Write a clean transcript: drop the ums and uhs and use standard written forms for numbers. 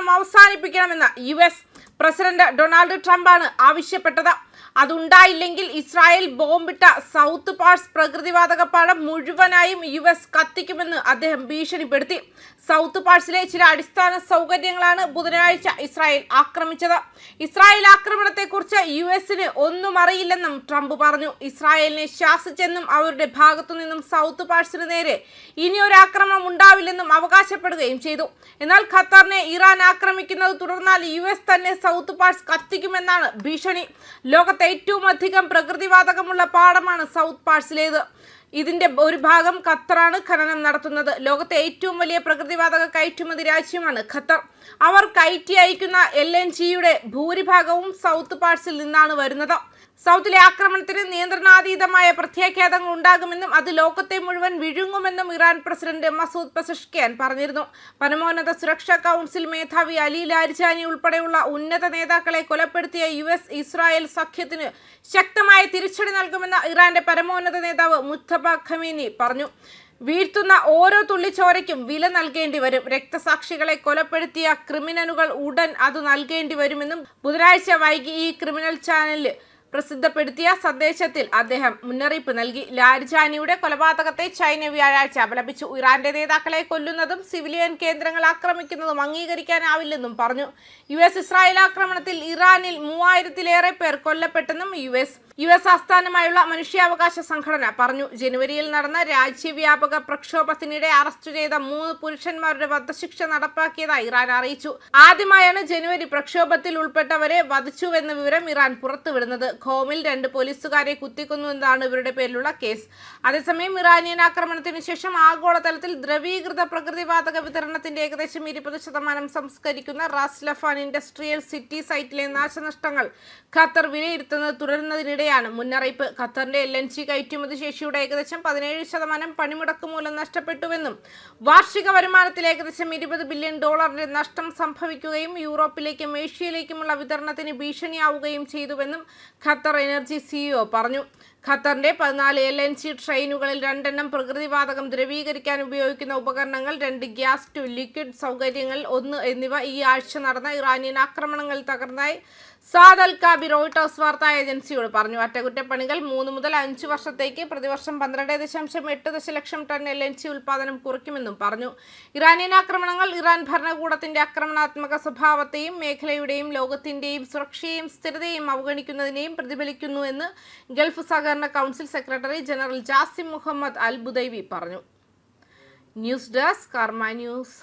ആക്രമണം അവസാനിപ്പിക്കണമെന്ന് US president Donald ട്രംപാണ് ആവശ്യപ്പെട്ടത്. അതുണ്ടായില്ലെങ്കിൽ ഇസ്രായേൽ ബോംബിട്ട സൗത്ത് പാഴ്സ് പ്രകൃതിവാതക പാടം മുഴുവനായും US കത്തിക്കുമെന്ന് അദ്ദേഹം ഭീഷണിപ്പെടുത്തി. സൗത്ത് പാഴ്സിലെ ചില അടിസ്ഥാന സൗകര്യങ്ങളാണ് ബുധനാഴ്ച ഇസ്രായേൽ ആക്രമിച്ചത്. ഇസ്രായേൽ ആക്രമണത്തെക്കുറിച്ച് USന് ഒന്നും അറിയില്ലെന്നും ട്രംപ് പറഞ്ഞു. ഇസ്രായേലിനെ ശാസിച്ചെന്നും അവരുടെ ഭാഗത്തു നിന്നും സൗത്ത് പാഴ്സിന് നേരെ ഇനിയൊരു ആക്രമണം ഉണ്ടാവില്ലെന്നും അവകാശപ്പെടുകയും ചെയ്തു. എന്നാൽ ഖത്തറിനെ ഇറാൻ ആക്രമിക്കുന്നത് തുടർന്നാൽ US തന്നെ സൗത്ത് പാഴ്സ് കത്തിക്കുമെന്നാണ് ഭീഷണി. ലോകത്തെ ഏറ്റവും അധികം പ്രകൃതിവാതകമുള്ള പാടമാണ് സൗത്ത് പാഴ്സിലേത്. ഇതിന്റെ ഒരു ഭാഗം ഖത്തറാണ് ഖനനം നടത്തുന്നത്. ലോകത്തെ ഏറ്റവും വലിയ പ്രകൃതിവാതക കയറ്റുമതി രാജ്യമാണ് ഖത്തർ. അവർ കയറ്റി അയക്കുന്ന LNGയുടെ ഭൂരിഭാഗവും സൗത്ത് പാഴ്സിൽ നിന്നാണ് വരുന്നത്. സൗത്തിലെ ആക്രമണത്തിന് നിയന്ത്രണാതീതമായ പ്രത്യാഘാതങ്ങൾ ഉണ്ടാകുമെന്നും അത് ലോകത്തെ മുഴുവൻ വിഴുങ്ങുമെന്നും ഇറാൻ പ്രസിഡന്റ് മസൂദ് പെസഷ്കിയാൻ പറഞ്ഞിരുന്നു. പരമോന്നത സുരക്ഷാ കൗൺസിൽ മേധാവി അലി ലാരിജാനി ഉൾപ്പെടെയുള്ള ഉന്നത നേതാക്കളെ കൊലപ്പെടുത്തിയ US ഇസ്രായേൽ സഖ്യത്തിന് ശക്തമായ തിരിച്ചടി നൽകുമെന്ന് ഇറാന്റെ പരമോന്നത നേതാവ് മുജ്തബ ഖമീനി പറഞ്ഞു. വീഴ്ത്തുന്ന ഓരോ തുള്ളിച്ചോരയ്ക്കും വില നൽകേണ്ടി വരും. രക്തസാക്ഷികളെ കൊലപ്പെടുത്തിയ ക്രിമിനലുകൾ ഉടൻ അത് നൽകേണ്ടി വരുമെന്നും ബുധനാഴ്ച വൈകി ഈ ക്രിമിനൽ ചാനലിൽ പ്രസിദ്ധപ്പെടുത്തിയ സന്ദേശത്തിൽ അദ്ദേഹം മുന്നറിയിപ്പ് നൽകി. ലാരിജാനിയുടെ കൊലപാതകത്തെ ചൈന വ്യാഴാഴ്ച അപലപിച്ചു. ഇറാന്റെ നേതാക്കളെ കൊല്ലുന്നതും സിവിലിയൻ കേന്ദ്രങ്ങൾ ആക്രമിക്കുന്നതും അംഗീകരിക്കാനാവില്ലെന്നും പറഞ്ഞു. US ഇസ്രായേൽ ആക്രമണത്തിൽ ഇറാനിൽ 3000-ലേറെ പേർ കൊല്ലപ്പെട്ടെന്നും US ആസ്ഥാനമായുള്ള മനുഷ്യാവകാശ സംഘടന പറഞ്ഞു. ജനുവരിയിൽ നടന്ന രാജ്യവ്യാപക പ്രക്ഷോഭത്തിനിടെ അറസ്റ്റ് ചെയ്ത 3 പുരുഷന്മാരുടെ വധശിക്ഷ നടപ്പാക്കിയതായി ഇറാൻ അറിയിച്ചു. ആദ്യമായാണ് ജനുവരി പ്രക്ഷോഭത്തിൽ ഉൾപ്പെട്ടവരെ വധിച്ചുവെന്ന വിവരം ഇറാൻ പുറത്തുവിടുന്നത്. ഖോമിൽ 2 പോലീസുകാരെ കുത്തിക്കൊന്നുവെന്നാണ് ഇവരുടെ പേരിലുള്ള കേസ്. അതേസമയം ഇറാനിയൻ ആക്രമണത്തിന് ശേഷം ആഗോളതലത്തിൽ ദ്രവീകൃത പ്രകൃതിവാതക വിതരണത്തിന്റെ ഏകദേശം 20% സംസ്കരിക്കുന്ന റാസ് ലഫാൻ ഇൻഡസ്ട്രിയൽ സിറ്റി സൈറ്റിലെ നാശനഷ്ടങ്ങൾ ഖത്തർ വിലയിരുത്തുന്നത് തുടരുന്നതിനിടെയാണ് മുന്നറിയിപ്പ്. ഖത്തറിന്റെ LNG കയറ്റുമതി ശേഷിയുടെ ഏകദേശം 17% പണിമുടക്ക് മൂലം നഷ്ടപ്പെട്ടുവെന്നും വാർഷിക വരുമാനത്തിൽ ഏകദേശം $20 ബില്യൺ നഷ്ടം സംഭവിക്കുകയും യൂറോപ്പിലേക്കും ഏഷ്യയിലേക്കുമുള്ള വിതരണത്തിന് ഭീഷണിയാവുകയും ചെയ്തുവെന്നും ഖത്തർ എനർജി CEO പറഞ്ഞു. ഖത്തറിന്റെ 14 LNG ട്രെയിനുകളിൽ 2 എണ്ണം പ്രകൃതിവാതകം ദ്രവീകരിക്കാൻ ഉപയോഗിക്കുന്ന ഉപകരണങ്ങൾ, 2 ഗ്യാസ് ടു ലിക്വിഡ് സൗകര്യങ്ങൾ 1 എന്നിവ ഈ ആഴ്ച നടന്ന ഇറാനിയൻ ആക്രമണങ്ങളിൽ തകർന്നതായി സാദ് അൽ കാബി റോയിട്ടേഴ്സ് വാർത്താ ഏജൻസിയോട് പറഞ്ഞു. അറ്റകുറ്റപ്പണികൾ 3 മുതൽ 5 വർഷത്തേക്ക് പ്രതിവർഷം 12.8 ദശലക്ഷം ടൺ LNG ഉൽപ്പാദനം കുറയ്ക്കുമെന്നും പറഞ്ഞു. ഇറാനിയൻ ആക്രമണങ്ങൾ ഇറാൻ ഭരണകൂടത്തിന്റെ ആക്രമണാത്മക സ്വഭാവത്തെയും മേഖലയുടെയും ലോകത്തിന്റെയും സുരക്ഷയെയും സ്ഥിരതയെയും അവഗണിക്കുന്നതിനെയും പ്രതിഫലിക്കുന്നു എന്ന് ഗൾഫ് സഹകരണ council secretary general Jasim Muhammad Al Budaiwi പറഞ്ഞു. News desk Karma news.